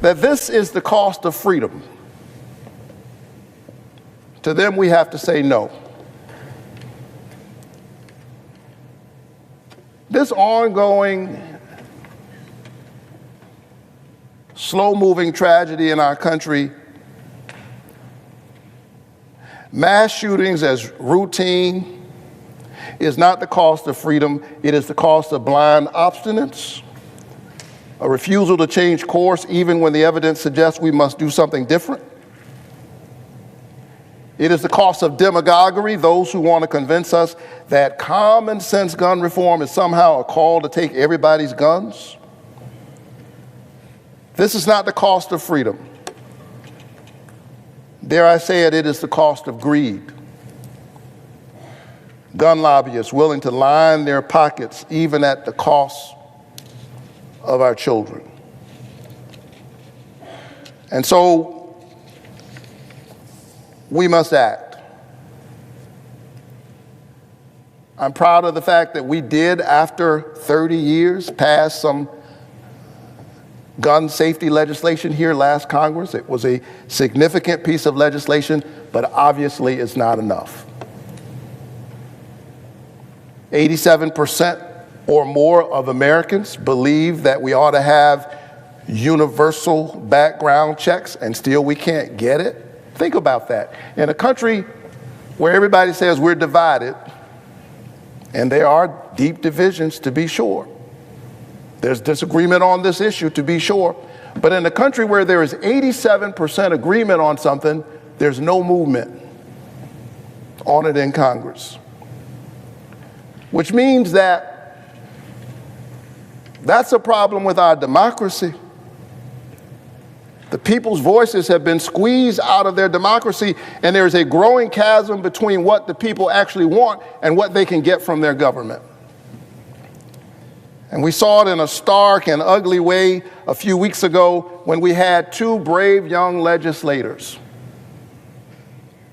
This is the cost of freedom. To them, we have to say no. This ongoing, slow-moving tragedy in our country, mass shootings as routine, is not the cost of freedom. It is the cost of blind obstinance, a refusal to change course even when the evidence suggests we must do something different. It is the cost of demagoguery, those who want to convince us that common sense gun reform is somehow a call to take everybody's guns. This is not the cost of freedom. Dare I say it, it is the cost of greed. Gun lobbyists willing to line their pockets even at the cost of our children. And so we must act. I'm proud of the fact that we did, after 30 years, pass some gun safety legislation here last Congress. It was a significant piece of legislation, but obviously it's not enough. 87% or more of Americans believe that we ought to have universal background checks, and still we can't get it. Think about that. In a country where everybody says we're divided, and there are deep divisions to be sure. There's disagreement on this issue to be sure. But in a country where there is 87% agreement on something, there's no movement on it in Congress. Which means that that's a problem with our democracy. The people's voices have been squeezed out of their democracy, and there's a growing chasm between what the people actually want and what they can get from their government. And we saw it in a stark and ugly way a few weeks ago when we had two brave young legislators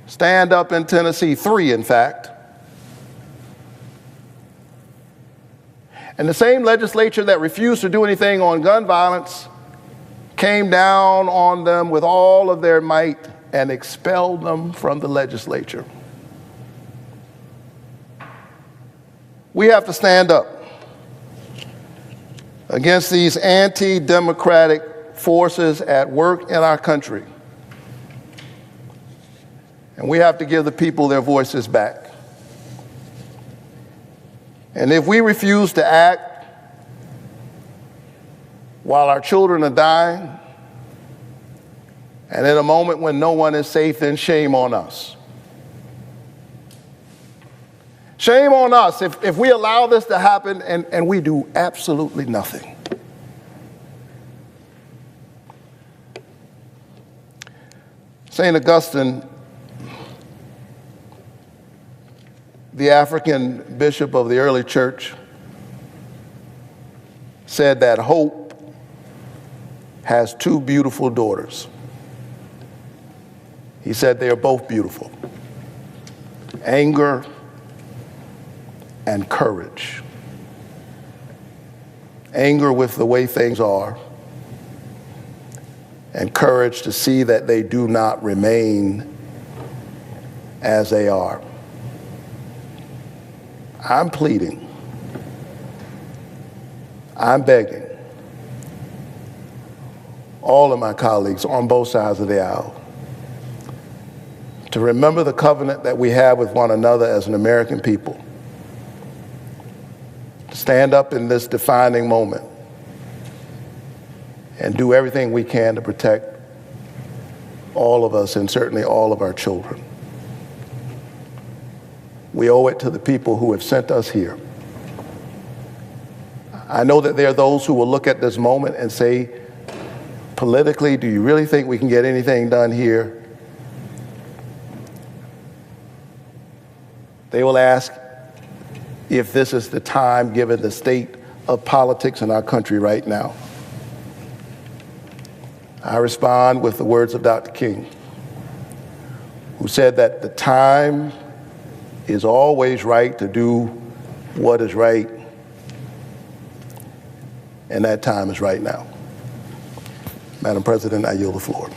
stand up in Tennessee, three in fact. And the same legislature that refused to do anything on gun violence came down on them with all of their might and expelled them from the legislature. We have to stand up against these anti-democratic forces at work in our country. And we have to give the people their voices back. And if we refuse to act while our children are dying, and in a moment when no one is safe, then shame on us. Shame on us if we allow this to happen and we do absolutely nothing. St. Augustine, the African bishop of the early church, said that hope has two beautiful daughters. He said they are both beautiful: anger and courage. Anger with the way things are, and courage to see that they do not remain as they are. I'm pleading, I'm begging all of my colleagues on both sides of the aisle to remember the covenant that we have with one another as an American people. Stand up in this defining moment and do everything we can to protect all of us, and certainly all of our children. We owe it to the people who have sent us here. I know that there are those who will look at this moment and say, politically, do you really think we can get anything done here? They will ask if this is the time, given the state of politics in our country right now. I respond with the words of Dr. King, who said that the time is always right to do what is right, and that time is right now. Madam President, I yield the floor.